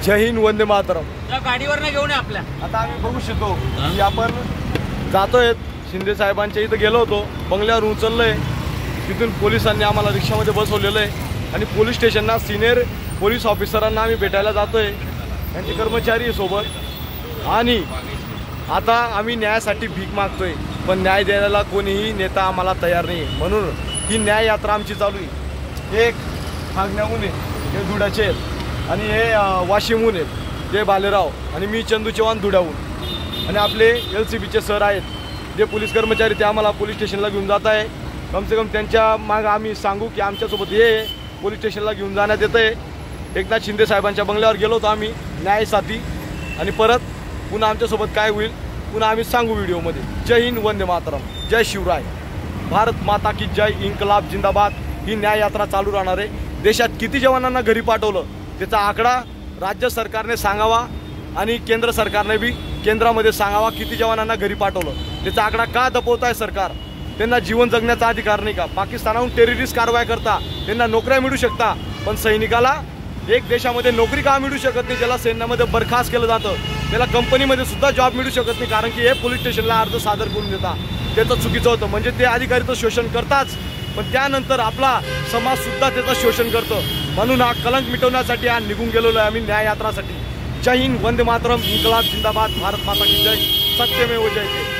जय हिंद, वंदे मातरम. त्या गाडीवर ना घेऊन आपल्या आता आम्ही बघू शकतो की आपण जातोय शिंदे साहेबांच्या इथं गेलो होतो, बंगल्यावर उचललंय. तिथून पोलिसांनी आम्हाला रिक्षामध्ये बसवलेलं आहे आणि पोलीस स्टेशनला सिनियर पोलीस ऑफिसरांना आम्ही भेटायला जातोय. त्यांचे कर्मचारी सोबत. आणि आता आम्ही न्यायासाठी भीक मागतोय, पण न्याय द्यायला कोणीही नेता आम्हाला तयार नाही. म्हणून ही न्याय यात्रा आमची चालू आहे. एक फागण्याहून आहे, हे धुळ्याचे आहेत, आणि हे वाशिमहून आहेत, ते बालेराव, आणि मी चंदू चव्हाण धुळ्याहून. आणि आपले LCBचे सर आहेत, जे पोलीस कर्मचारी, ते आम्हाला पोलीस स्टेशनला घेऊन जात आहे. कमसे कम त्यांच्या मागं आम्ही सांगू की आमच्यासोबत हे पोलीस स्टेशनला घेऊन जाण्यात येतं आहे. एकनाथ शिंदे साहेबांच्या बंगल्यावर गेलो होतो आम्ही न्यायासाठी, आणि परत पुन्हा आमच्यासोबत काय होईल पुन्हा आम्ही सांगू व्हिडिओमध्ये. जय हिंद, वंदे मातरम, जय शिवराय, भारत माता की जय, इन्कलाब जिंदाबाद. ही न्याय यात्रा चालू राहणार आहे. देशात किती जवानांना घरी पाठवलं त्याचा आकडा राज्य सरकारने सांगावा, आणि केंद्र सरकारने बी केंद्रामध्ये सांगावा किती जवानांना घरी पाठवलं. त्याचा आकडा का दपवत आहे सरकार? त्यांना जीवन जगण्याचा अधिकार नाही का? पाकिस्तानाहून टेररिस्ट कारवाई करता त्यांना नोकऱ्या मिळू शकता, पण सैनिकाला एक देशामध्ये नोकरी का मिळू शकत नाही? ज्याला सैन्यामध्ये बरखास्त केलं जातं त्याला कंपनीमध्ये सुद्धा जॉब मिळू शकत नाही, कारण की हे पोलीस स्टेशनला अर्ज सादर करून देता. त्याचं चुकीचं होतं. म्हणजे ते अधिकारी तर शोषण करताच, पण त्यानंतर आपला समाजसुद्धा त्याचं शोषण करतं. म्हणून हा कलंक मिटवण्यासाठी हा निघून गेलेलो आहे आम्ही न्याय यात्रासाठी. जय हिंद, वंदे मातरम, इन्कलाब जिंदाबाद, भारत माता की जय, सत्यमेव जयते.